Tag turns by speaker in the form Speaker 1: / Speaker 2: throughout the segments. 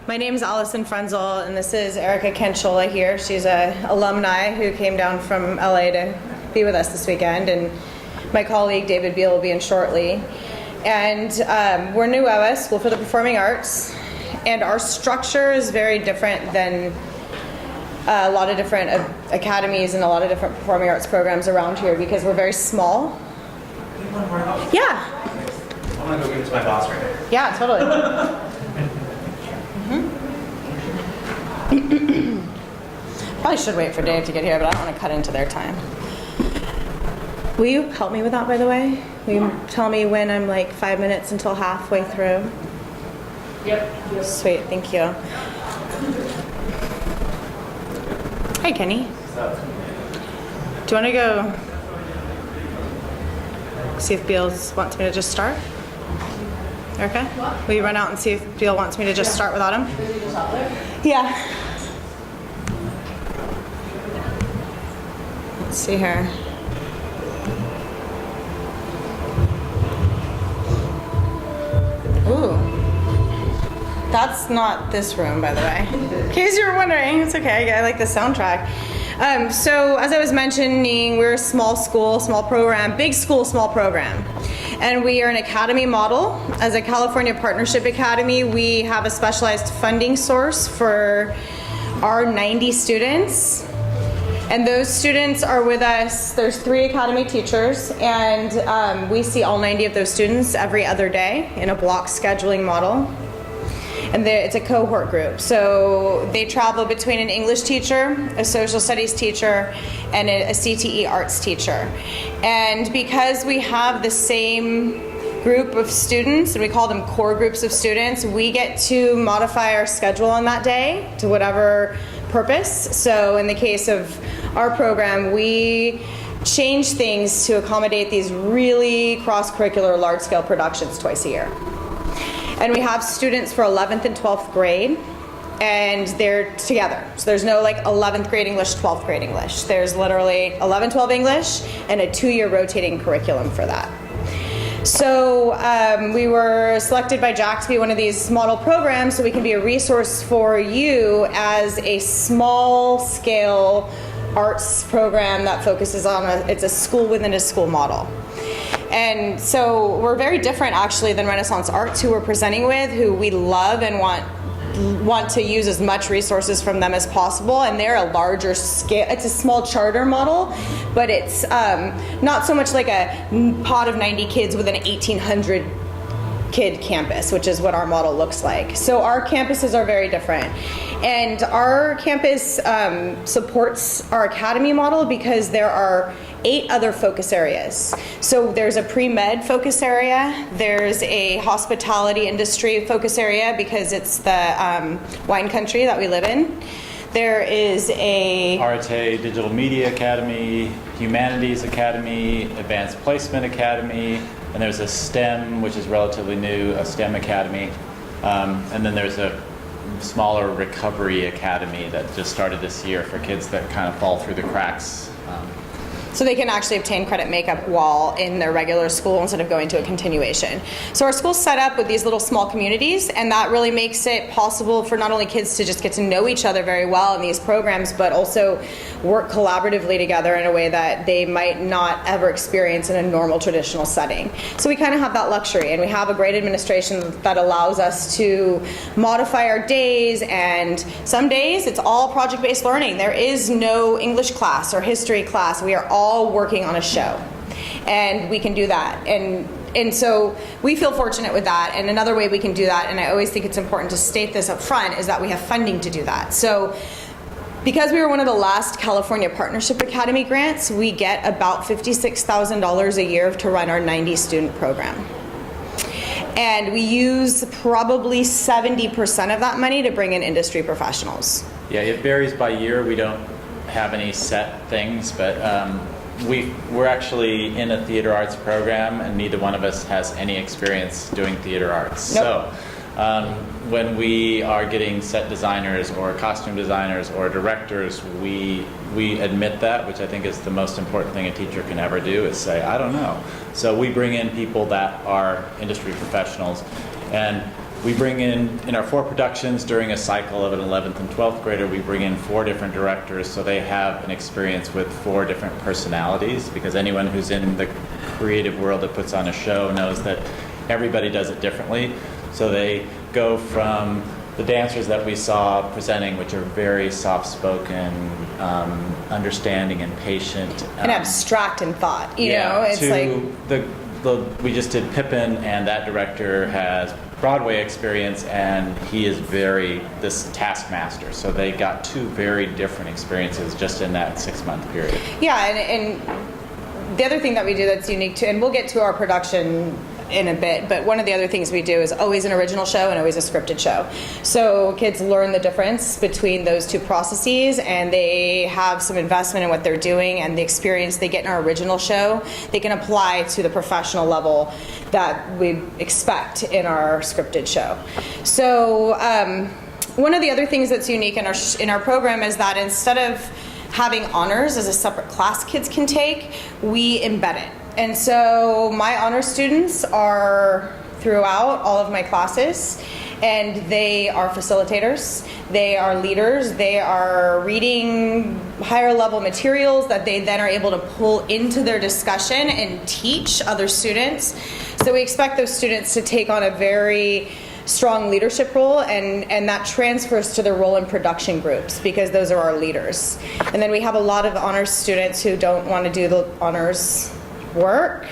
Speaker 1: My name is Allison Frenzel, and this is Erica Kenshola here. She's an alumni who came down from LA to be with us this weekend, and my colleague David Beal will be in shortly. And we're NUEVA, School for the Performing Arts, and our structure is very different than a lot of different academies and a lot of different performing arts programs around here because we're very small. Yeah.
Speaker 2: I want to go give it to my boss right now.
Speaker 1: Yeah, totally. Probably should wait for Dave to get here, but I don't want to cut into their time. Will you help me with that, by the way? Will you tell me when I'm like 5 minutes until halfway through?
Speaker 3: Yep.
Speaker 1: Sweet, thank you. Hi, Kenny. Do you want to go see if Beal wants me to just start? Erica? What? Will you run out and see if Beal wants me to just start without him? Yeah. Let's see here. Ooh. That's not this room, by the way. In case you were wondering, it's okay. I like the soundtrack. So as I was mentioning, we're a small school, small program, big school, small program. And we are an academy model. As a California Partnership Academy, we have a specialized funding source for our 90 students. And those students are with us. There's 3 academy teachers, and we see all 90 of those students every other day in a block scheduling model. And it's a cohort group. So they travel between an English teacher, a social studies teacher, and a CTE arts teacher. And because we have the same group of students, and we call them core groups of students, we get to modify our schedule on that day to whatever purpose. So in the case of our program, we change things to accommodate these really cross-curricular large-scale productions twice a year. And we have students for 11th and 12th grade, and they're together. So there's no like 11th grade English, 12th grade English. There's literally 11, 12 English and a 2-year rotating curriculum for that. So we were selected by Jack to be one of these model programs so we can be a resource for you as a small scale arts program that focuses on it's a school within a school model. And so we're very different actually than Renaissance Arts, who we're presenting with, who we love and want to use as much resources from them as possible. And they're a larger scale. It's a small charter model, but it's not so much like a pod of 90 kids with an 1,800 kid campus, which is what our model looks like. So our campuses are very different. And our campus supports our academy model because there are 8 other focus areas. So there's a pre-med focus area, there's a hospitality industry focus area because it's the wine country that we live in. There is a
Speaker 2: Arte Digital Media Academy, Humanities Academy, Advanced Placement Academy, and there's a STEM, which is relatively new, a STEM Academy. And then there's a smaller Recovery Academy that just started this year for kids that kind of fall through the cracks.
Speaker 1: So they can actually obtain credit makeup while in their regular school instead of going to a continuation. So our school's set up with these little small communities, and that really makes it possible for not only kids to just get to know each other very well in these programs, but also work collaboratively together in a way that they might not ever experience in a normal traditional setting. So we kind of have that luxury, and we have a great administration that allows us to modify our days, and some days it's all project-based learning. There is no English class or history class. We are all working on a show, and we can do that. And so we feel fortunate with that. And another way we can do that, and I always think it's important to state this up front, is that we have funding to do that. So because we were one of the last California Partnership Academy grants, we get about $56,000 a year to run our 90 student program. And we use probably 70% of that money to bring in industry professionals.
Speaker 2: Yeah, it varies by year. We don't have any set things, but we're actually in a theater arts program, and neither one of us has any experience doing theater arts.
Speaker 1: Nope.
Speaker 2: So when we are getting set designers or costume designers or directors, we admit that, which I think is the most important thing a teacher can ever do, is say, I don't know. So we bring in people that are industry professionals. And We bring in our 4 productions during a cycle of an 11th and 12th grader, we bring in 4 different directors so they have an experience with 4 different personalities, because anyone who's in the creative world that puts on a show knows that everybody does it differently. So they go from the dancers that we saw presenting, which are very soft-spoken, understanding and patient.
Speaker 1: And abstract in thought, you know? It's
Speaker 2: to
Speaker 1: like...
Speaker 2: we just did Pippin, and that director has Broadway experience, and he is this taskmaster. So they got 2 very different experiences just in that 6-month period.
Speaker 1: Yeah, and the other thing that we do that's unique too, and we'll get to our production in a bit, but one of the other things we do is always an original show and always a scripted show. So kids learn the difference between those 2 processes, and they have some investment in what they're doing, and the experience they get in our original show, they can apply to the professional level that we expect in our scripted show. So one of the other things that's unique in our program is that instead of having honors as a separate class kids can take, we embed it. And so my honor students are throughout all of my classes, and they are facilitators, they are leaders, they are reading higher level materials that they then are able to pull into their discussion and teach other students. So we expect those students to take on a very strong leadership role, and that transfers to their role in production groups, because those are our leaders. And then we have a lot of honors students who don't want to do the honors work.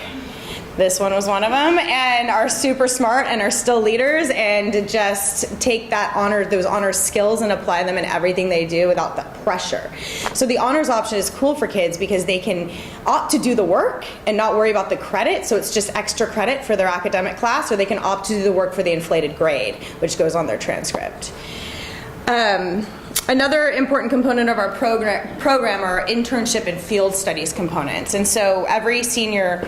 Speaker 1: This one was one of them, and are super smart and are still leaders, and just take those honors skills and apply them in everything they do without that pressure. So the honors option is cool for kids because they can opt to do the work and not worry about the credit, so it's just extra credit for their academic class, or they can opt to do the work for the inflated grade, which goes on their transcript. Another important component of our program are internship and field studies components. And so every senior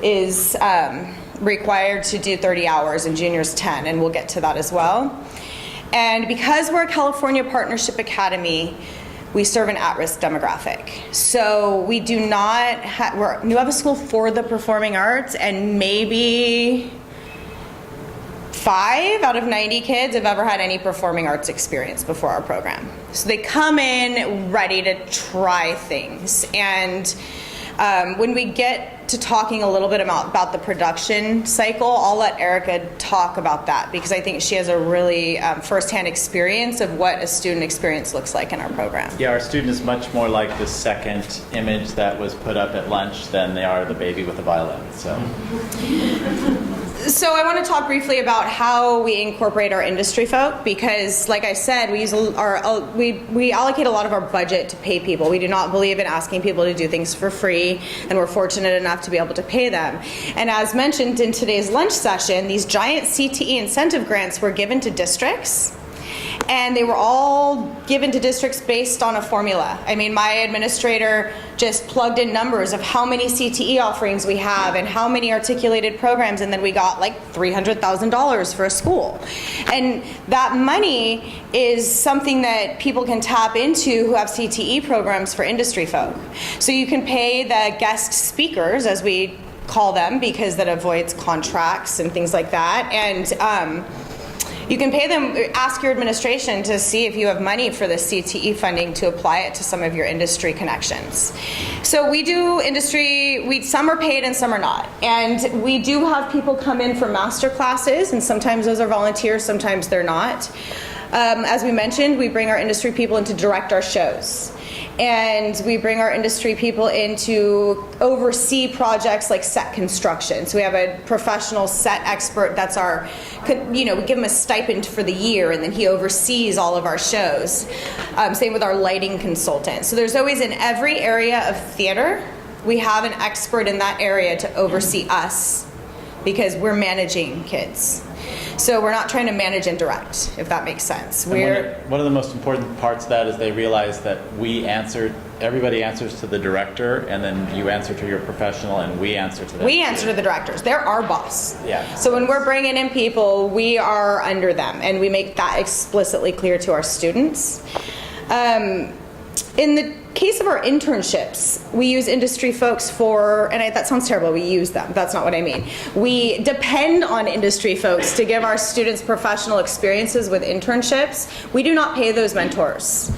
Speaker 1: is required to do 30 hours and juniors 10, and we'll get to that as well. And because we're a California Partnership Academy, we serve an at-risk demographic. So we do not we're NUEVA school for the performing arts, and maybe 5 out of 90 kids have ever had any performing arts experience before our program. So they come in ready to try things. And when we get to talking a little bit about the production cycle, I'll let Erica talk about that, because I think she has a really firsthand experience of what a student experience looks like in our program.
Speaker 2: Yeah, our student is much more like the second image that was put up at lunch than they are the baby with the violin.
Speaker 1: So I want to talk briefly about how we incorporate our industry folk, because like I said, we allocate a lot of our budget to pay people. We do not believe in asking people to do things for free, and we're fortunate enough to be able to pay them. And as mentioned in today's lunch session, these giant CTE incentive grants were given to districts, and they were all given to districts based on a formula. I mean, my administrator just plugged in numbers of how many CTE offerings we have and how many articulated programs, and then we got like $300,000 for a school. And that money is something that people can tap into who have CTE programs for industry folk. So you can pay the guest speakers, as we call them, because that avoids contracts and things like that. And you can pay them, ask your administration to see if you have money for the CTE funding to apply it to some of your industry connections. So we do industry, some are paid and some are not. And we do have people come in for master classes, and sometimes those are volunteers, sometimes they're not. As we mentioned, we bring our industry people in to direct our shows. And we bring our industry people in to oversee projects like set construction. So we have a professional set expert that's we give him a stipend for the year, and then he oversees all of our shows. Same with our lighting consultant. So there's always, in every area of theater, we have an expert in that area to oversee us, because we're managing kids. So we're not trying to manage and direct, if that makes sense.
Speaker 2: One of the most important parts of that is they realize that everybody answers to the director, and then you answer to your professional, and we answer to them.
Speaker 1: We answer to the directors. They're our boss.
Speaker 2: Yeah.
Speaker 1: So when we're bringing in people, we are under them, and we make that explicitly clear to our students. In the case of our internships, we use industry folks for, and that sounds terrible, we use them. That's not what I mean. We depend on industry folks to give our students professional experiences with internships. We do not pay those mentors.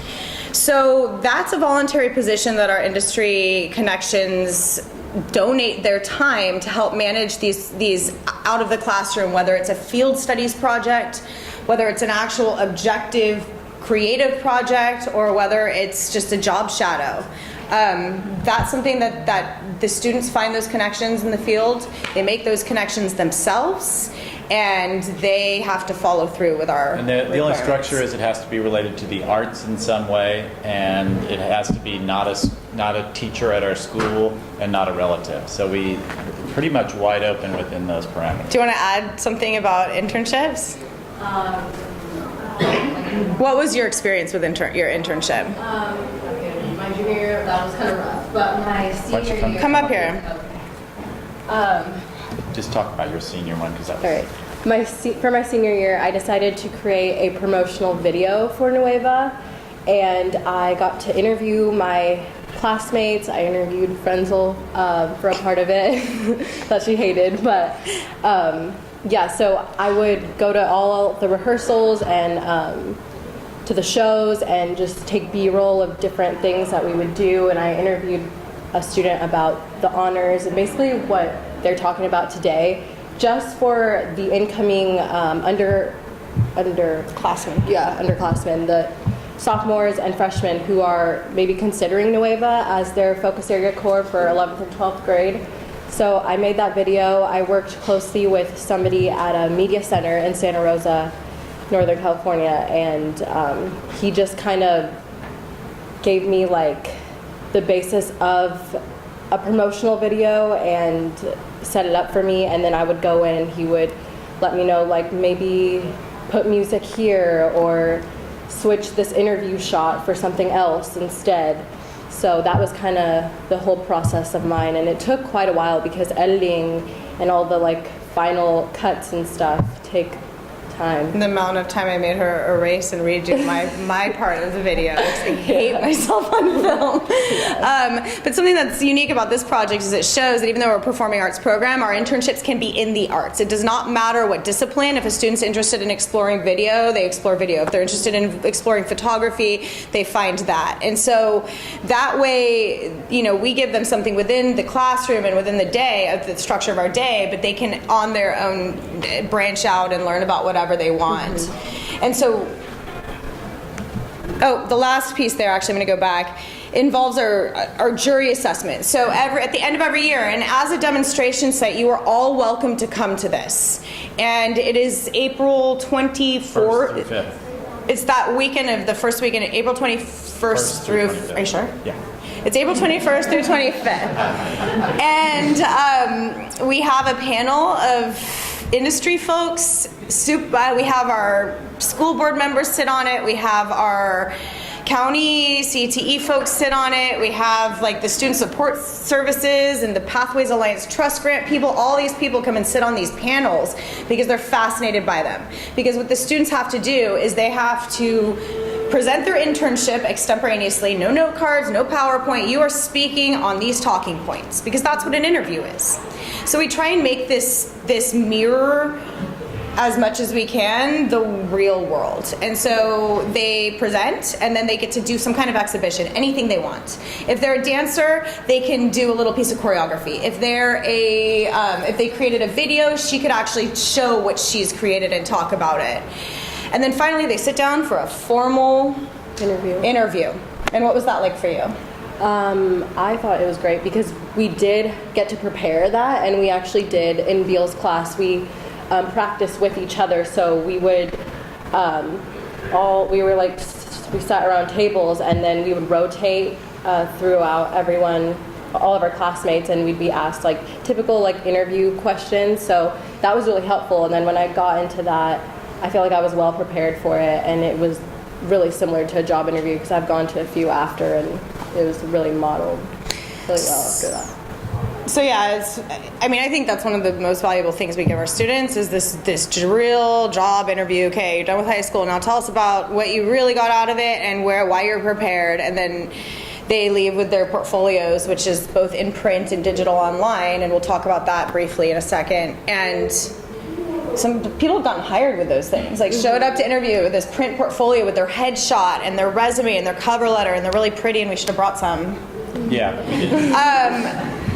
Speaker 1: So that's a voluntary position that our industry connections donate their time to help manage these out of the classroom, whether it's a field studies project, whether it's an actual objective creative project, or whether it's just a job shadow. That's something that the students find those connections in the field. They make those connections themselves, and they have to follow through with our
Speaker 2: And the only structure is it has to be related to the arts in some way, and it has to be not a teacher at our school and not a relative. So we pretty much wide open within those parameters.
Speaker 1: Do you want to add something about internships? What was your experience with your internship?
Speaker 3: Okay, my junior year, that was kind of rough, but my senior year...
Speaker 1: Come up here.
Speaker 2: Just talk about your senior one, because that was...
Speaker 4: All right. For my senior year, I decided to create a promotional video for NUEVA, and I got to interview my classmates. I interviewed Frenzel for a part of it that she hated, but yeah, so I would go to all the rehearsals and to the shows and just take B-roll of different things that we would do, and I interviewed a student about the honors and basically what they're talking about today, just for the incoming underclassmen. Yeah, underclassmen, the sophomores and freshmen who are maybe considering NUEVA as their focus area core for 11th and 12th grade. So I made that video. I worked closely with somebody at a media center in Santa Rosa, Northern California, and he just kind of gave me like the basis of a promotional video and set it up for me, and then I would go in and he would let me know, like, maybe put music here or switch this interview shot for something else instead. So that was kind of the whole process of mine, and it took quite a while because editing and all the like final cuts and stuff take time.
Speaker 1: The amount of time I made her erase and redo my part of the video. I hate myself on film. But something that's unique about this project is it shows that even though we're a performing arts program, our internships can be in the arts. It does not matter what discipline. If a student's interested in exploring video, they explore video. If they're interested in exploring photography, they find that. And so that way, you know, we give them something within the classroom and within the day, of the structure of our day, but they can on their own branch out and learn about whatever they want. Mm-hmm. And so, the last piece there, actually I'm going to go back, involves our jury assessment. So at the end of every year, and as a demonstration site, you are all welcome to come to this. And it is April 24th. It's that weekend of the first weekend, April 21st through 25th. Are you sure?
Speaker 2: Yeah.
Speaker 1: It's April 21st through 25th. And we have a panel of industry folks. We have our school board members sit on it. We have our county CTE folks sit on it. We have like the student support services and the Pathways Alliance Trust Grant people. All these people come and sit on these panels because they're fascinated by them. Because what the students have to do is they have to present their internship extemporaneously, no note cards, no PowerPoint. You are speaking on these talking points because that's what an interview is. So we try and make this mirror as much as we can the real world. And so they present and then they get to do some kind of exhibition, anything they want. If they're a dancer, they can do a little piece of choreography. If they're if they created a video, she could actually show what she's created and talk about it. And then finally they sit down for a formal interview. And what was that like for you?
Speaker 4: I thought it was great because we did get to prepare that, and we actually did in Beal's class. We practiced with each other, so we would we sat around tables, and then we would rotate throughout all of our classmates, and we'd be asked like typical like interview questions. So that was really helpful. And then when I got into that, I feel like I was well prepared for it, and it was really similar to a job interview because I've gone to a few after, and it was really modeled really well after that.
Speaker 1: So yeah, I think that's one of the most valuable things we give our students is this drill job interview. Okay, you're done with high school, now tell us about what you really got out of it and why you're prepared. And then they leave with their portfolios, which is both in print and digital online, and we'll talk about that briefly in a second. And some people have gotten hired with those things, like showed up to interview with this print portfolio with their headshot and their resume and their cover letter, and they're really pretty, and we should have brought some.
Speaker 2: Yeah, we did.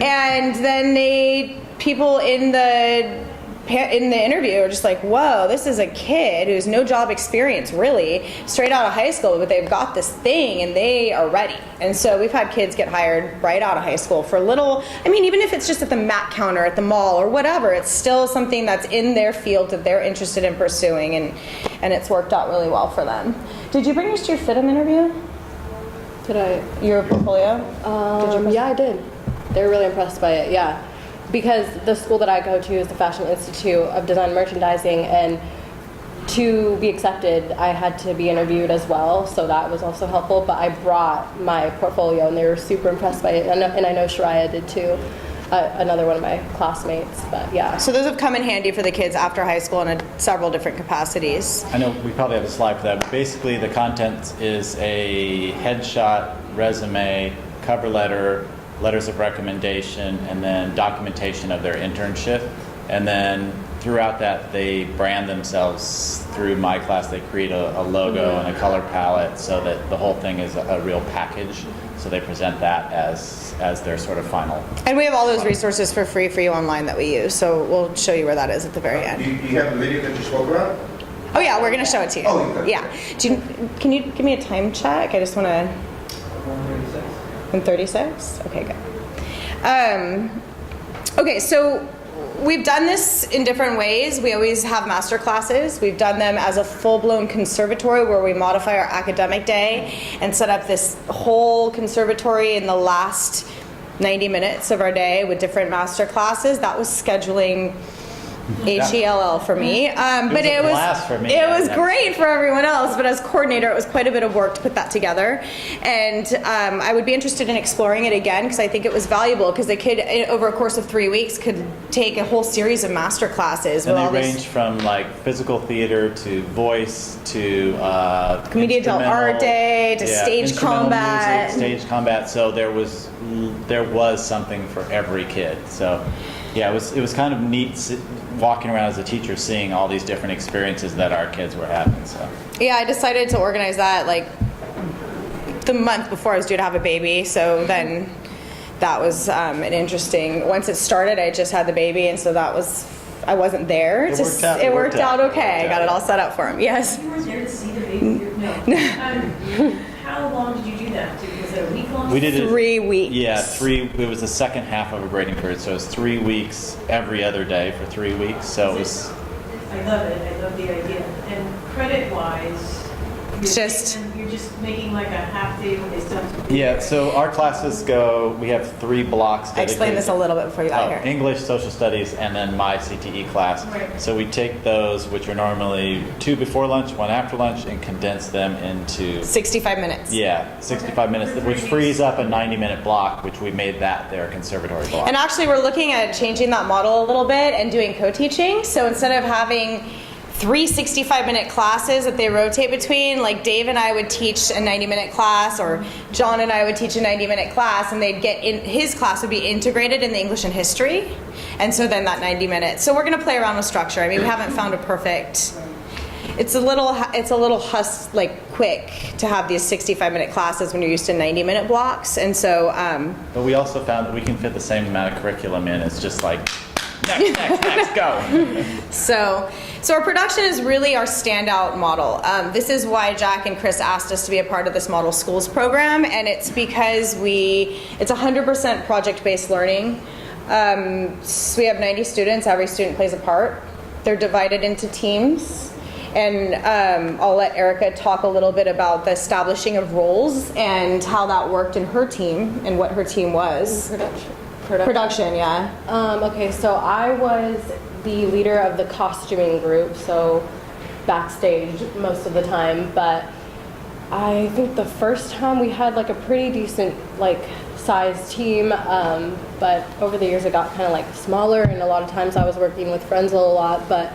Speaker 1: And then people in the interview are just like, whoa, this is a kid who's no job experience really, straight out of high school, but they've got this thing and they are ready. And so we've had kids get hired right out of high school for little, I mean, even if it's just at the Mac counter at the mall or whatever, it's still something that's in their field that they're interested in pursuing, and it's worked out really well for them. Did you bring us to your FITM interview?
Speaker 4: Did I?
Speaker 1: Your portfolio?
Speaker 4: Yeah, I did. They were really impressed by it, yeah. Because the school that I go to is the Fashion Institute of Design and Merchandising, and to be accepted, I had to be interviewed as well, so that was also helpful. But I brought my portfolio, and they were super impressed by it, and I know Shreya did too, another one of my classmates, but yeah.
Speaker 1: So those have come in handy for the kids after high school in several different capacities.
Speaker 2: I know we probably have a slide for that, but basically the content is a headshot, resume, cover letter, letters of recommendation, and then documentation of their internship. And then throughout that, they brand themselves through my class. They create a logo and a color palette so that the whole thing is a real package. So they present that as their sort of final.
Speaker 1: And we have all those resources for free for you online that we use. So we'll show you where that is at the very end.
Speaker 5: Do you have the video that you spoke about?
Speaker 1: Oh yeah, we're going to show it to you.
Speaker 5: Oh, okay.
Speaker 1: Yeah. Can you give me a time check? I just want to... 136? Okay, good. Okay, so we've done this in different ways. We always have master classes. We've done them as a full-blown conservatory where we modify our academic day and set up this whole conservatory in the last 90 minutes of our day with different master classes. That was scheduling HELL for me, but it was
Speaker 2: blast for me.
Speaker 1: It was great for everyone else. But as coordinator, it was quite a bit of work to put that together, and I would be interested in exploring it again because I think it was valuable. Because the kid, over a course of 3 weeks, could take a whole series of master classes.
Speaker 2: And they range from like physical theater to voice to
Speaker 1: community adult art day to stage combat,
Speaker 2: music, stage combat. So there was something for every kid. So yeah, it was kind of neat walking around as a teacher, seeing all these different experiences that our kids were having. So
Speaker 1: yeah, I decided to organize that like the month before I was due to have a baby. So then that was an interesting. Once it started, I just had the baby, and so that was. I wasn't there.
Speaker 2: It worked out
Speaker 1: okay. I got it all set up for him. Yes.
Speaker 6: You weren't there to see the baby? No. How long did you do that? Was it a week long?
Speaker 2: We did it
Speaker 1: 3 weeks.
Speaker 2: Yeah, it was the second half of a grading period, so it was 3 weeks every other day for 3 weeks. So it was.
Speaker 6: I love it. I love the idea. And credit-wise, you're just making like a half day when they start.
Speaker 2: Yeah. So our classes we have 3 blocks.
Speaker 1: I explained this a little bit before you got here.
Speaker 2: English, social studies, and then my CTE class.
Speaker 6: Right.
Speaker 2: So we take those, which are normally 2 before lunch, 1 after lunch, and condense them into
Speaker 1: 65 minutes.
Speaker 2: Yeah, 65 minutes, which frees up a 90-minute block, which we made that their conservatory block.
Speaker 1: And actually, we're looking at changing that model a little bit and doing co-teaching. So instead of having 3 65-minute classes that they rotate between, like Dave and I would teach a 90-minute class, or John and I would teach a 90-minute class, and his class would be integrated in the English and history, and so then that 90 minutes. So we're going to play around with structure. I mean, we haven't found a perfect. It's a little quick to have these 65-minute classes when you're used to 90-minute blocks, and so.
Speaker 2: But we also found that we can fit the same amount of curriculum in. It's just like. Next, go.
Speaker 1: So our production is really our standout model. This is why Jack and Chris asked us to be a part of this Model Schools program, and it's because it's 100% project-based learning. So we have 90 students. Every student plays a part. They're divided into teams. And I'll let Erica talk a little bit about the establishing of roles and how that worked in her team and what her team was. Production, yeah.
Speaker 4: Okay, so I was the leader of the costuming group, so backstage most of the time, but I think the first time we had like a pretty decent size team, but over the years it got kind of like smaller, and a lot of times I was working with friends a lot, but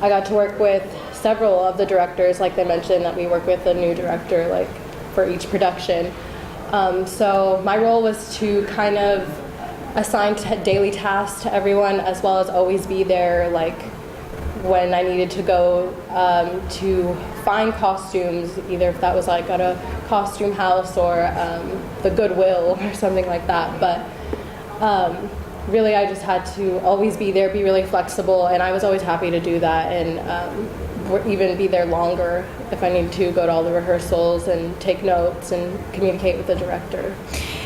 Speaker 4: I got to work with several of the directors, like they mentioned that we work with a new director for each production. So my role was to kind of assign daily tasks to everyone, as well as always be there, like when I needed to go to find costumes, either if that was like at a costume house or the Goodwill or something like that. But really, I just had to always be there, be really flexible, and I was always happy to do that, and even be there longer if I needed to, go to all the rehearsals and take notes and communicate with the director.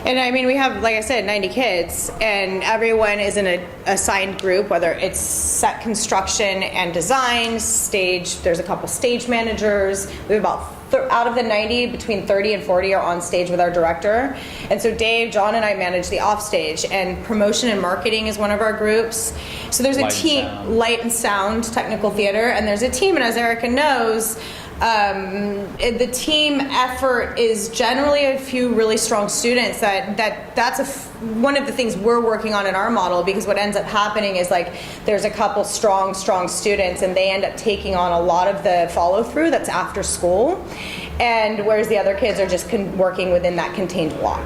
Speaker 1: And I mean, we have, like I said, 90 kids, and everyone is in an assigned group, whether it's set construction and design, stage, there's a couple stage managers. We have about, out of the 90, between 30 and 40 are on stage with our director. And so Dave, John, and I manage the off stage, and promotion and marketing is one of our groups. So there's a team, light and sound, technical theater, and there's a team, and as Erica knows, the team effort is generally a few really strong students. That's one of the things we're working on in our model, because what ends up happening is like there's a couple strong students, and they end up taking on a lot of the follow through that's after school, and whereas the other kids are just working within that contained block.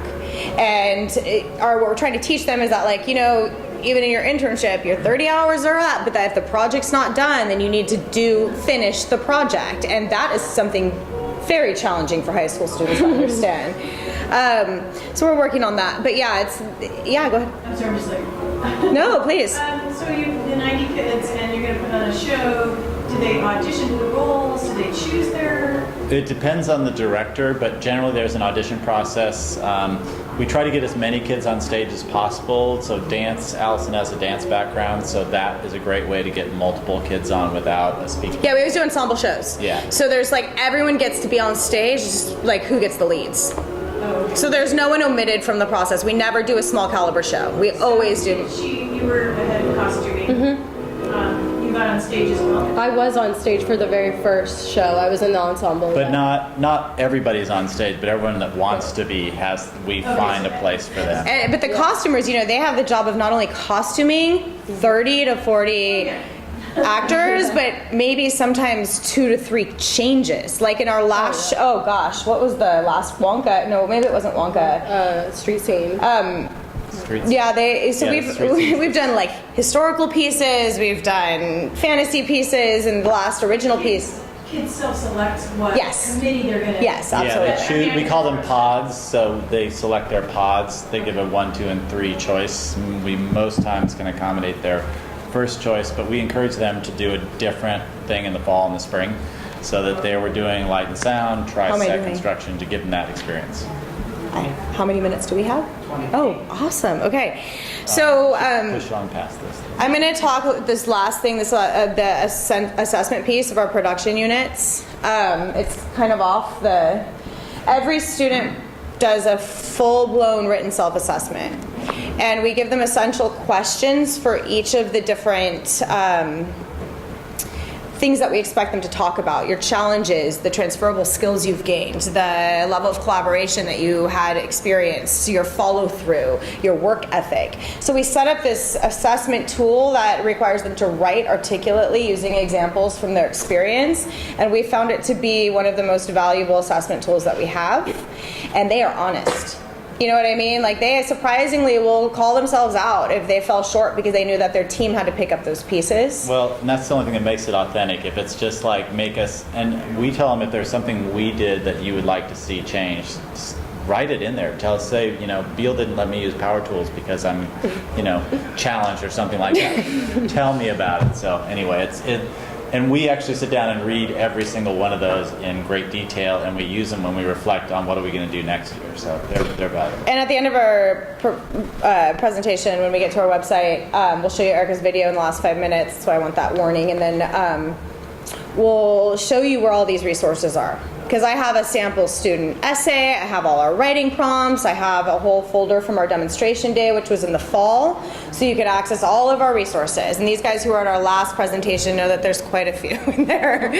Speaker 1: And what we're trying to teach them is that, like, you know, even in your internship, your 30 hours are up, but that if the project's not done, then you need to finish the project. And that is something very challenging for high school students to understand. So we're working on that. But yeah, go ahead.
Speaker 6: I'm sorry, I'm just like.
Speaker 1: No, please.
Speaker 6: So you the 90 kids, and you're going to put on a show. Do they audition for the roles? Do they choose their?
Speaker 2: It depends on the director, but generally there's an audition process. We try to get as many kids on stage as possible. So dance, Allison has a dance background, so that is a great way to get multiple kids on without a speaking.
Speaker 1: Yeah, we always do ensemble shows.
Speaker 2: Yeah.
Speaker 1: So there's like everyone gets to be on stage, just like who gets the leads.
Speaker 6: Oh, okay.
Speaker 1: So there's no one omitted from the process. We never do a small caliber show. We always do.
Speaker 6: You were the head of costuming. Mm-hmm. You got on stage as well.
Speaker 4: I was on stage for the very first show. I was in the ensemble.
Speaker 2: But not everybody's on stage, but everyone that wants to be we find a place for them.
Speaker 1: But the costumers, you know, they have the job of not only costuming 30 to 40 actors, but maybe sometimes 2 to 3 changes. Like in our last oh gosh, what was the last Wonka? No, maybe it wasn't Wonka.
Speaker 4: Street scene.
Speaker 1: We've done like historical pieces, we've done fantasy pieces, and the last original piece.
Speaker 6: Kids self-select what
Speaker 1: Yes.
Speaker 6: committee they're going to.
Speaker 1: Yes, absolutely.
Speaker 2: Yeah, we call them pods, so they select their pods. They give a 1, 2, and 3 choice. We most times can accommodate their first choice, but we encourage them to do a different thing in the fall and the spring, so that they were doing light and sound, try set construction to give them that experience.
Speaker 1: How many minutes do we have? 20. Oh, awesome. Okay. So
Speaker 2: push on past this.
Speaker 1: I'm going to talk this last thing, the assessment piece of our production units. It's kind of off the... Every student does a full-blown written self-assessment. And we give them essential questions for each of the different things that we expect them to talk about, your challenges, the transferable skills you've gained, the level of collaboration that you had experienced, your follow through, your work ethic. So we set up this assessment tool that requires them to write articulately using examples from their experience, and we found it to be one of the most valuable assessment tools that we have, and they are honest. You know what I mean? Like, they surprisingly will call themselves out if they fell short because they knew that their team had to pick up those pieces.
Speaker 2: Well, and that's the only thing that makes it authentic. If it's just like and we tell them if there's something we did that you would like to see changed, just write it in there. Say, Beal didn't let me use power tools because I'm, challenged or something like that. Tell me about it. So anyway, and we actually sit down and read every single one of those in great detail, and we use them when we reflect on what are we going to do next year. So they're valuable.
Speaker 1: And at the end of our presentation, when we get to our website, we'll show you Erica's video in the last 5 minutes, so I want that warning. And then we'll show you where all these resources are. Because I have a sample student essay, I have all our writing prompts, I have a whole folder from our demonstration day, which was in the fall, so you can access all of our resources. And these guys who were at our last presentation know that there's quite a few in there.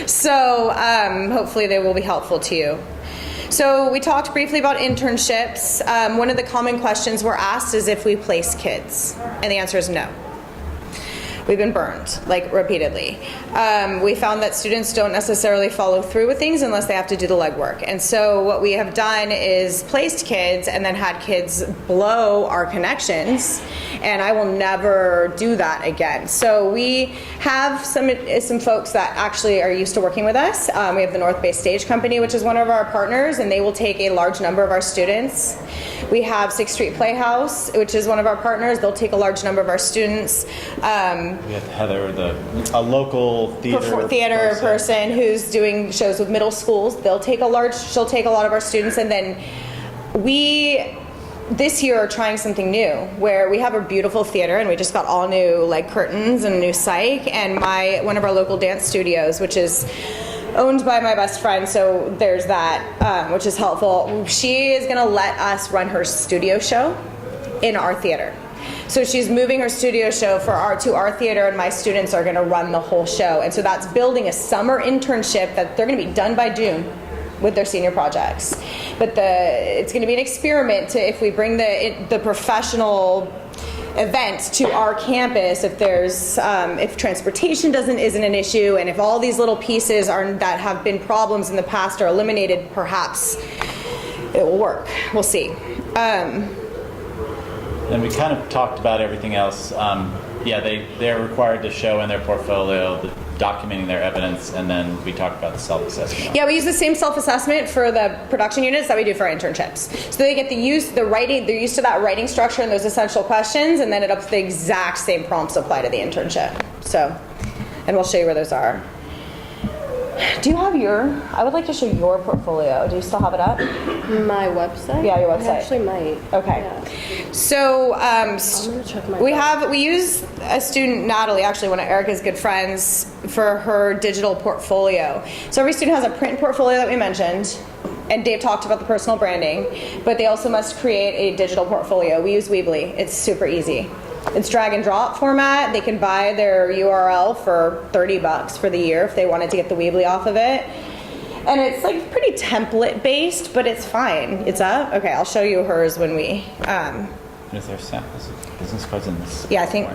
Speaker 1: So hopefully they will be helpful to you. So we talked briefly about internships. One of the common questions we're asked is if we place kids, and the answer is no. We've been burned, like, repeatedly. We found that students don't necessarily follow through with things unless they have to do the legwork. And so what we have done is placed kids and then had kids blow our connections, and I will never do that again. So we have some folks that actually are used to working with us. We have the North Bay Stage Company, which is one of our partners, and they will take a large number of our students. We have 6th Street Playhouse, which is one of our partners. They'll take a large number of our students.
Speaker 2: We have Heather, a local theater
Speaker 1: person who's doing shows with middle schools. She'll take a lot of our students, and then we this year are trying something new where we have a beautiful theater, and we just got all new like curtains and a new psych, and one of our local dance studios, which is owned by my best friend, so there's that, which is helpful. She is going to let us run her studio show in our theater. So she's moving her studio show to our theater, and my students are going to run the whole show. And so that's building a summer internship that they're going to be done by June with their senior projects. But it's going to be an experiment to, if we bring the professional event to our campus, if transportation isn't an issue, and if all these little pieces that have been problems in the past are eliminated, perhaps it will work. We'll see.
Speaker 2: And we kind of talked about everything else. They're required to show in their portfolio documenting their evidence, and then we talked about the self-assessment.
Speaker 1: Yeah, we use the same self-assessment for the production units that we do for our internships. So they get the writing, they're used to that writing structure and those essential questions, and then the exact same prompts apply to the internship. So, and we'll show you where those are. Do you have I would like to show your portfolio. Do you still have it up?
Speaker 4: My website?
Speaker 1: Yeah, your website.
Speaker 4: I actually might.
Speaker 1: Okay.
Speaker 4: Yeah.
Speaker 1: So
Speaker 4: I'm gonna check my
Speaker 1: we use a student, Natalie, actually one of Erica's good friends, for her digital portfolio. So every student has a print portfolio that we mentioned, and Dave talked about the personal branding, but they also must create a digital portfolio. We use Weebly. It's super easy. It's drag and drop format. They can buy their URL for $30 for the year if they wanted to get the Weebly off of it. And it's like pretty template based, but it's fine. It's up? Okay, I'll show you hers when we...
Speaker 2: Is there business cards in this?
Speaker 1: Yeah, I think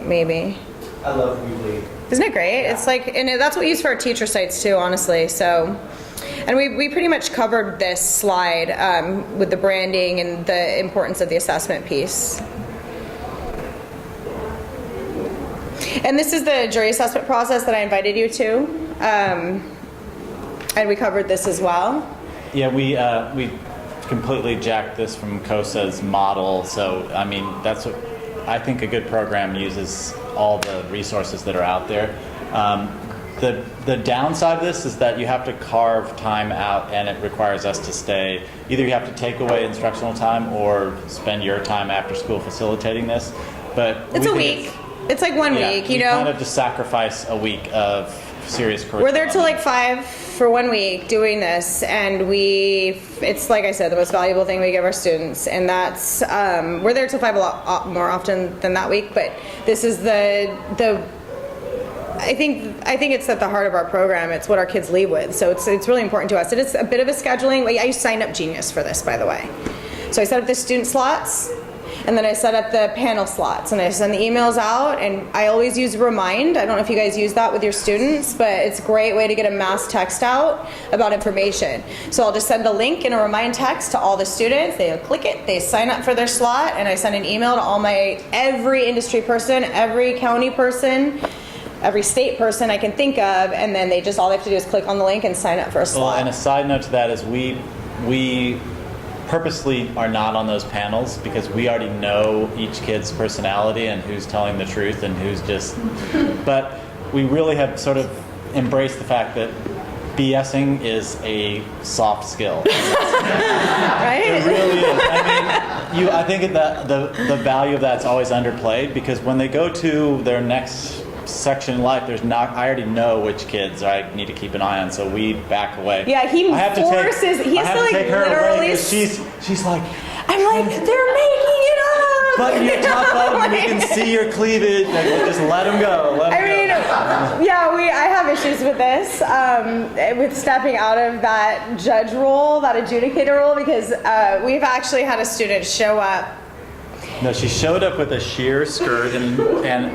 Speaker 1: maybe.
Speaker 5: I love Weebly.
Speaker 1: Isn't it great? Yeah. It's like, and that's what we use for our teacher sites too, honestly. So, and we pretty much covered this slide with the branding and the importance of the assessment piece. And this is the jury assessment process that I invited you to, and we covered this as well.
Speaker 2: Yeah, we completely jacked this from COSA's model. So I mean, that's what I think a good program uses, all the resources that are out there. The downside of this is that you have to carve time out, and it requires us to stay. Either you have to take away instructional time or spend your time after school facilitating this. But
Speaker 1: it's a week. It's like 1 week, you know.
Speaker 2: Kind of just sacrifice a week of serious curriculum.
Speaker 1: We're there till like 5 for 1 week doing this, and it's like I said, the most valuable thing we give our students, and that's we're there till 5 a lot more often than that week. But this is I think it's at the heart of our program. It's what our kids leave with, so it's really important to us. It is a bit of a scheduling. I use Sign Up Genius for this, by the way. So I set up the student slots. And then I set up the panel slots, and I send the emails out, and I always use Remind. I don't know if you guys use that with your students, but it's a great way to get a mass text out about information. So I'll just send a link in a Remind text to all the students. They'll click it, they sign up for their slot, and I send an email to every industry person, every county person, every state person I can think of, and then all they have to do is click on the link and sign up for a slot.
Speaker 2: Well, and a side note to that is we purposely are not on those panels because we already know each kid's personality and who's telling the truth and who's just... But we really have sort of embraced the fact that BSing is a soft skill.
Speaker 1: Right?
Speaker 2: It really is. I think the value of that's always underplayed, because when they go to their next section in life, I already know which kids I need to keep an eye on, so we back away.
Speaker 1: Yeah, he forces. He has to like literally.
Speaker 2: She's like,
Speaker 1: I'm like, they're making it up.
Speaker 2: Button your top up, and we can see your cleavage. Like, just let him go.
Speaker 1: I have issues with this, with stepping out of that judge role, that adjudicator role, because we've actually had a student show up.
Speaker 2: No, she showed up with a sheer skirt, and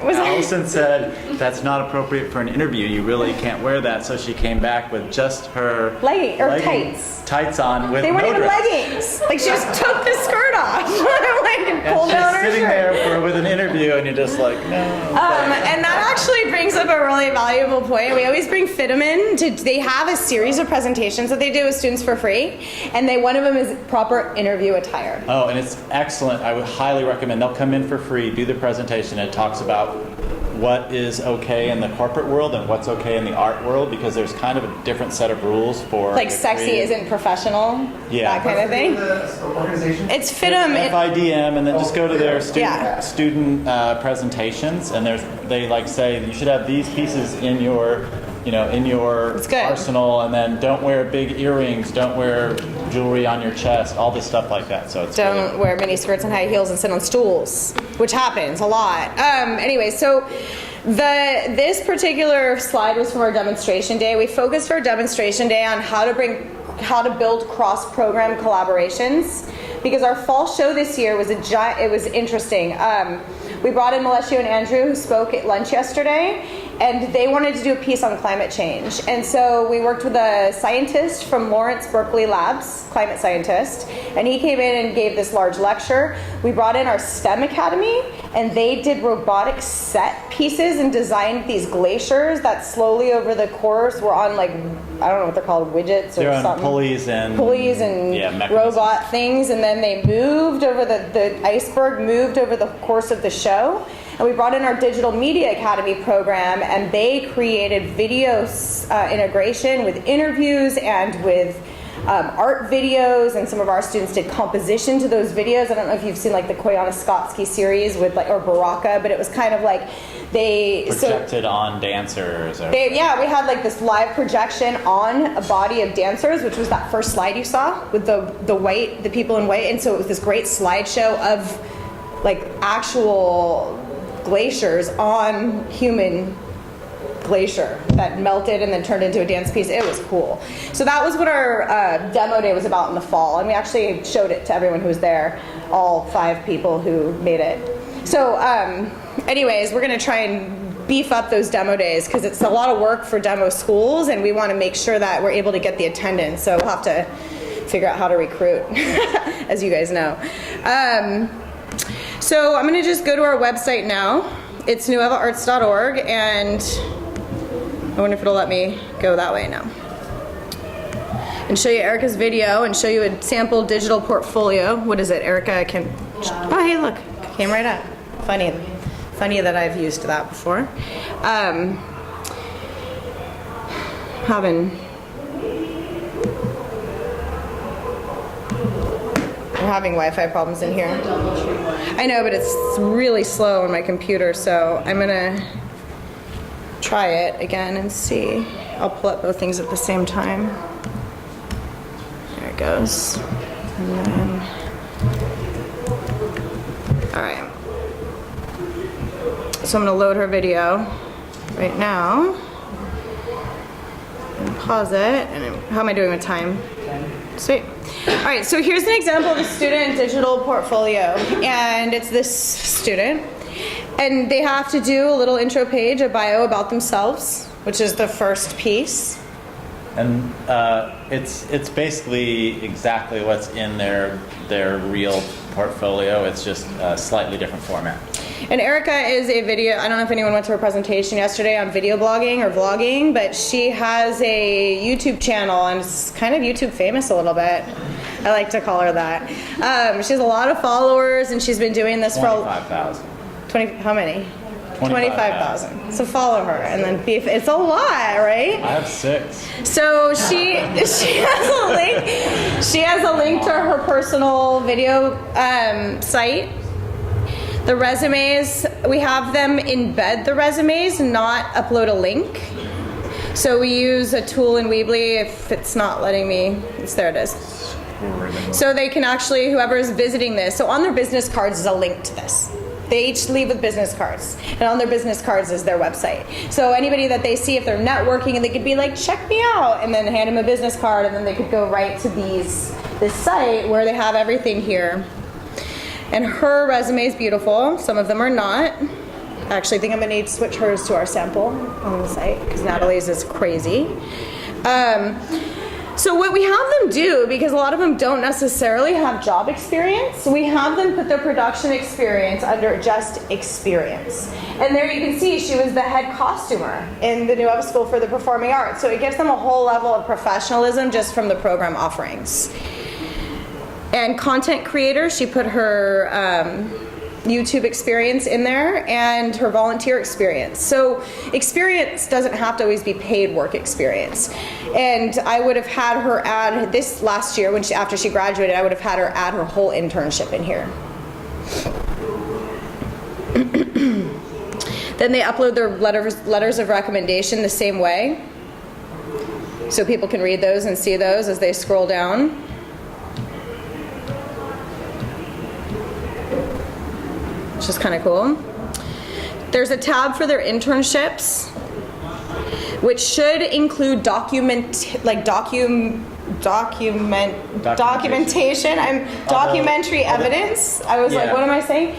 Speaker 2: Allison said, that's not appropriate for an interview. You really can't wear that. So she came back with just her tights on with
Speaker 1: They weren't
Speaker 2: no
Speaker 1: even
Speaker 2: dress.
Speaker 1: leggings. Like, she just took the skirt off. Like, and
Speaker 2: And
Speaker 1: pulled down
Speaker 2: she's
Speaker 1: her
Speaker 2: sitting
Speaker 1: shirt.
Speaker 2: there with an interview, and you're just like, no.
Speaker 1: And that actually brings up a really valuable point. We always bring FITM in. They have a series of presentations that they do with students for free, and one of them is proper interview attire.
Speaker 2: Oh, and it's excellent. I would highly recommend. They'll come in for free, do the presentation. It talks about what is okay in the corporate world and what's okay in the art world, because there's kind of a different set of rules for
Speaker 1: Like sexy isn't professional,
Speaker 2: Yeah.
Speaker 1: that kind of thing.
Speaker 5: The organization?
Speaker 1: It's FITM.
Speaker 2: FIDM, and then just go to their
Speaker 1: Yeah.
Speaker 2: student presentations, and they like say you should have these pieces in your
Speaker 1: It's good.
Speaker 2: arsenal, and then don't wear big earrings, don't wear jewelry on your chest, all this stuff like that. So it's
Speaker 1: Don't wear mini skirts and high heels and sit on stools, which happens a lot. Anyway, so this particular slide was from our demonstration day. We focused our demonstration day on how to build cross-program collaborations, because our fall show this year was it was interesting. We brought in Melissa and Andrew, who spoke at lunch yesterday, and they wanted to do a piece on climate change. And so we worked with a scientist from Lawrence Berkeley Labs, climate scientist, and he came in and gave this large lecture. We brought in our STEM Academy, and they did robotic set pieces and designed these glaciers that slowly over the course were on, like, I don't know what they're called, widgets or
Speaker 2: they're on
Speaker 1: something.
Speaker 2: pulleys and mechanisms.
Speaker 1: Robot things, and then they moved over the iceberg moved over the course of the show. And we brought in our Digital Media Academy program, and they created video integration with interviews and with art videos, and some of our students did composition to those videos. I don't know if you've seen like the Koyaanisqatsi series with or Baraka, but it was kind of like
Speaker 2: projected on dancers.
Speaker 1: We had like this live projection on a body of dancers, which was that first slide you saw with the people in white, and so it was this great slideshow of like actual glaciers on human glacier that melted and then turned into a dance piece. It was cool. So that was what our demo day was about in the fall, and we actually showed it to everyone who was there, all 5 people who made it. So anyways, we're going to try and beef up those demo days, because it's a lot of work for demo schools, and we want to make sure that we're able to get the attendance. So we'll have to figure out how to recruit, as you guys know. So I'm going to just go to our website now. It's nuevaarts.org, and I wonder if it'll let me go that way now. And show you Erica's video and show you a sample digital portfolio. What is it, Erica? Oh, hey, look, came right up. Funny that I've used that before. We're having Wi-Fi problems in here. I know, but it's really slow on my computer, so I'm gonna try it again and see. I'll pull up both things at the same time. There it goes. And then, all right. So I'm gonna load her video right now and pause it. And how am I doing with time? Sweet. All right, so here's an example of a student digital portfolio, and it's this student, and they have to do a little intro page, a bio about themselves, which is the first piece.
Speaker 2: And it's basically exactly what's in their real portfolio. It's just a slightly different format.
Speaker 1: And Erica is a video, I don't know if anyone went to her presentation yesterday on video blogging or vlogging, but she has a YouTube channel, and it's kind of YouTube famous a little bit. I like to call her that. She has a lot of followers, and she's been doing this for
Speaker 2: 25,000.
Speaker 1: 20, how many?
Speaker 2: 25,000.
Speaker 1: So follow her, and then beef. It's a lot, right?
Speaker 2: I have 6.
Speaker 1: So she has a link. She has a link to her personal video site. The resumes, we have them embed the resumes, not upload a link. So we use a tool in Weebly. If it's not letting me, there it is. So they can actually, whoever is visiting this, so on their business cards is a link to this. They each leave with business cards, and on their business cards is their website. So anybody that they see, if they're networking, and they could be like, check me out, and then hand them a business card, and then they could go right to this site where they have everything here. And her resume is beautiful. Some of them are not. I actually think I'm gonna need to switch hers to our sample on the site because Natalie's is crazy. So what we have them do, because a lot of them don't necessarily have job experience, we have them put their production experience under just experience. And there you can see she was the head costumer in the NUEVA School for the Performing Arts. So it gives them a whole level of professionalism just from the program offerings. And content creator, she put her YouTube experience in there and her volunteer experience. So experience doesn't have to always be paid work experience. And I would have had her add this last year when after she graduated, I would have had her add her whole internship in here. Then they upload their letters of recommendation the same way. So people can read those and see those as they scroll down. Which is kind of cool. There's a tab for their internships, which should include documentation. Documentary evidence. I was like, what am I saying?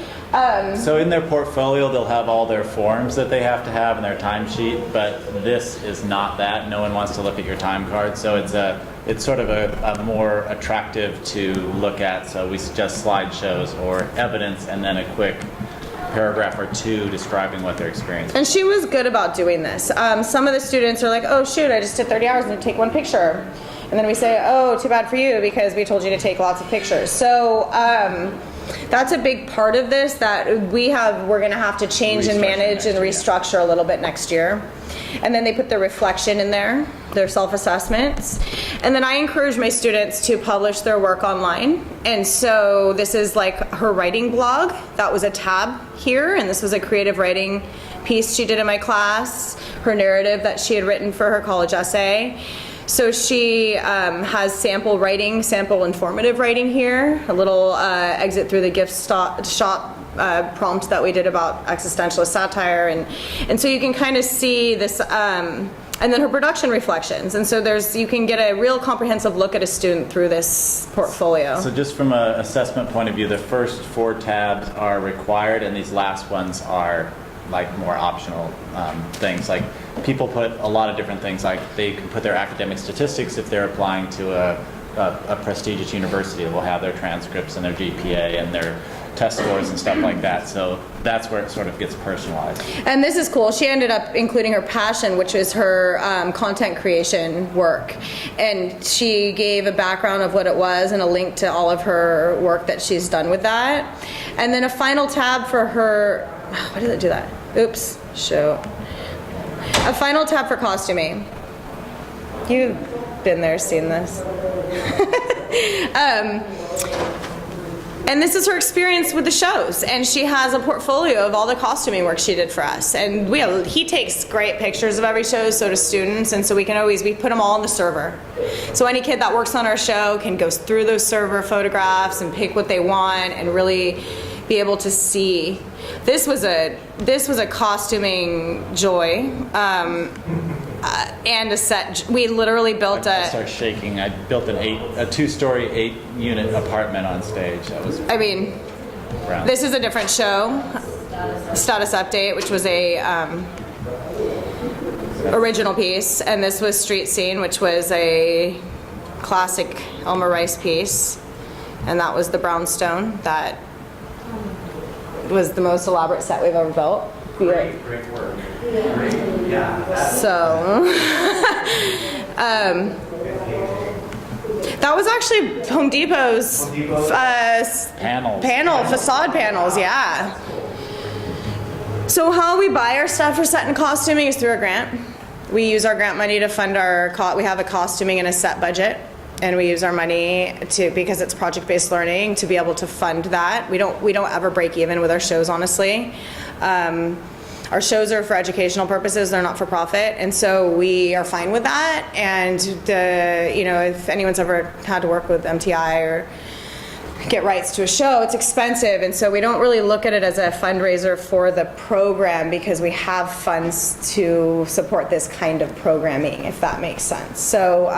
Speaker 2: So in their portfolio, they'll have all their forms that they have to have in their timesheet, but this is not that. No one wants to look at your time card, so it's sort of a more attractive to look at. So we suggest slideshows or evidence and then a quick paragraph or two describing what their experience is.
Speaker 1: And she was good about doing this. Some of the students are like, oh shoot, I just did 30 hours and take one picture. And then we say, oh, too bad for you because we told you to take lots of pictures. So that's a big part of this that we're going to have to change and manage and restructure a little bit next year. And then they put their reflection in there, their self-assessments. And then I encourage my students to publish their work online. And so this is like her writing blog. That was a tab here, and this was a creative writing piece she did in my class, her narrative that she had written for her college essay. So she has sample informative writing here, a little exit through the gift shop prompt that we did about existentialist satire, and so you can kind of see this, and then her production reflections, and so you can get a real comprehensive look at a student through this portfolio.
Speaker 2: So just from an assessment point of view, the first 4 tabs are required, and these last ones are like more optional things. Like people put a lot of different things, like they can put their academic statistics if they're applying to a prestigious university. They'll have their transcripts and their GPA and their test scores and stuff like that. So that's where it sort of gets personalized. And
Speaker 1: this is cool. She ended up including her passion, which is her content creation work. And she gave a background of what it was and a link to all of her work that she's done with that. And then a final tab for her, why did it do that? Oops, show. A final tab for costuming. You've been there, seen this. And this is her experience with the shows, and she has a portfolio of all the costuming work she did for us. And he takes great pictures of every show, so do students, and so we put them all on the server. So any kid that works on our show can go through those server photographs and pick what they want and really be able to see. This was a costuming joy. And a set. We literally built
Speaker 2: I started shaking. I built a 2-story, 8-unit apartment on stage. That was. I mean,
Speaker 1: this is a different show. Status Update, which was a original piece, and this was Street Scene, which was a classic Elmer Rice piece, and that was the brownstone. That was the most elaborate set we've ever built. Great work. So, that was actually Home Depot's facade panels, yeah. So how we buy our stuff for set and costuming is through a grant. We use our grant money to fund we have a costuming and a set budget. And we use our money because it's project-based learning, to be able to fund that. We don't ever break even with our shows, honestly. Our shows are for educational purposes; they're not for profit, and so we are fine with that. And if anyone's ever had to work with MTI or get rights to a show, it's expensive, and so we don't really look at it as a fundraiser for the program because we have funds to support this kind of programming, if that makes sense. So,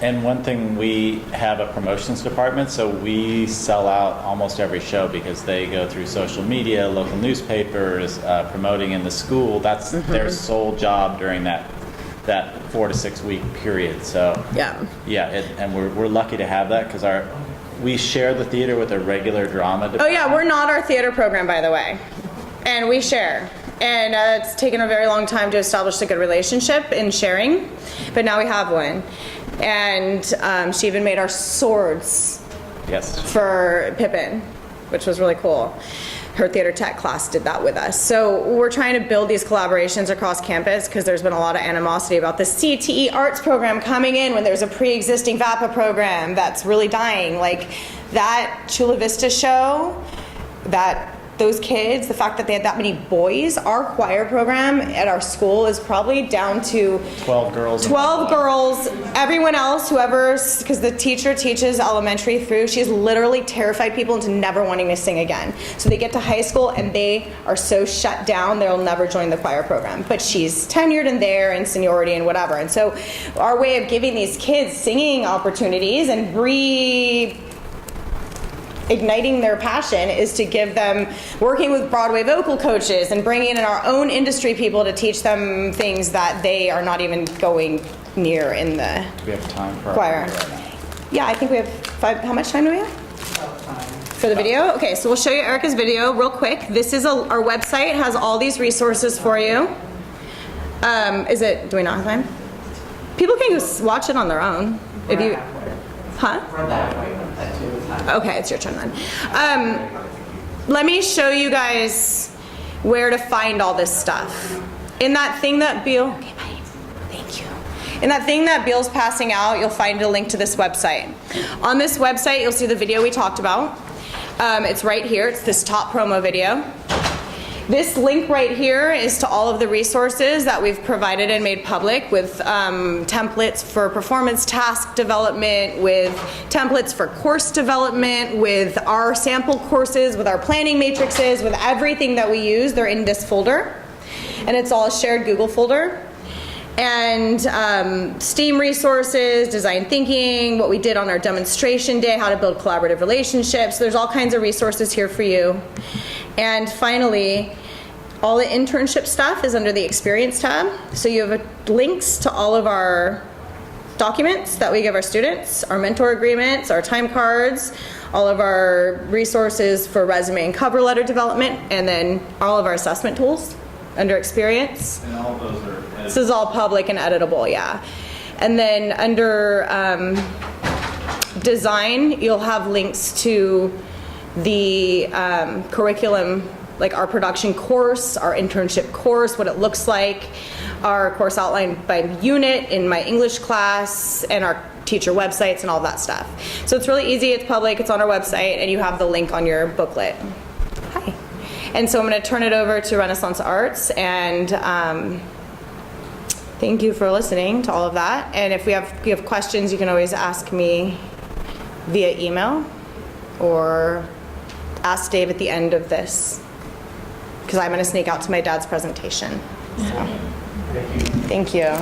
Speaker 2: And one thing, we have a promotions department, so we sell out almost every show because they go through social media, local newspapers, promoting in the school. That's their sole job during that 4 to 6 week period. So and we're lucky to have that because we share the theater with a regular drama department.
Speaker 1: oh yeah, we're not our theater program, by the way, and we share. And it's taken a very long time to establish a good relationship in sharing, but now we have one. And she even made our swords for Pippin, which was really cool. Her theater tech class did that with us. So we're trying to build these collaborations across campus because there's been a lot of animosity about the CTE arts program coming in when there's a pre-existing VAPA program that's really dying. Like that Chula Vista show, those kids, the fact that they had that many boys, our choir program at our school is probably down to
Speaker 2: 12 girls.
Speaker 1: 12 girls. Everyone else, because the teacher teaches elementary through, she's literally terrified people into never wanting to sing again. So they get to high school and they are so shut down, they'll never join the choir program. But she's tenured in there and seniority and whatever. And so our way of giving these kids singing opportunities and igniting their passion is to give them working with Broadway vocal coaches and bringing in our own industry people to teach them things that they are not even going near in the
Speaker 2: Do we have time for
Speaker 1: choir.
Speaker 2: Right now?
Speaker 1: Yeah, I think we have 5. How much time do we have? For the video? Okay, so we'll show you Erica's video real quick. This is our website. It has all these resources for you. Do we not have time? People can just watch it on their own. If you, huh? Okay, it's your turn then. Let me show you guys where to find all this stuff. In that thing that Beal, okay, bye. Thank you. In that thing that Beal's passing out, you'll find a link to this website. On this website, you'll see the video we talked about. It's right here. It's this top promo video. This link right here is to all of the resources that we've provided and made public with templates for performance task development, with templates for course development, with our sample courses, with our planning matrices, with everything that we use. They're in this folder, and it's all a shared Google folder. And STEAM resources, design thinking, what we did on our demonstration day, how to build collaborative relationships. There's all kinds of resources here for you. And finally, all the internship stuff is under the Experience tab. So you have links to all of our documents that we give our students, our mentor agreements, our time cards, all of our resources for resume and cover letter development, and then all of our assessment tools under Experience.
Speaker 2: And all of those are editable.
Speaker 1: This is all public and editable, yeah. And then under design, you'll have links to the curriculum, like our production course, our internship course, what it looks like, our course outlined by unit in my English class, and our teacher websites and all that stuff. So it's really easy, it's public, it's on our website, and you have the link on your booklet. Hi. And so I'm going to turn it over to Renaissance Arts, and thank you for listening to all of that. And if you have questions, you can always ask me via email or ask Dave at the end of this, because I'm going to sneak out to my dad's presentation. So, thank you.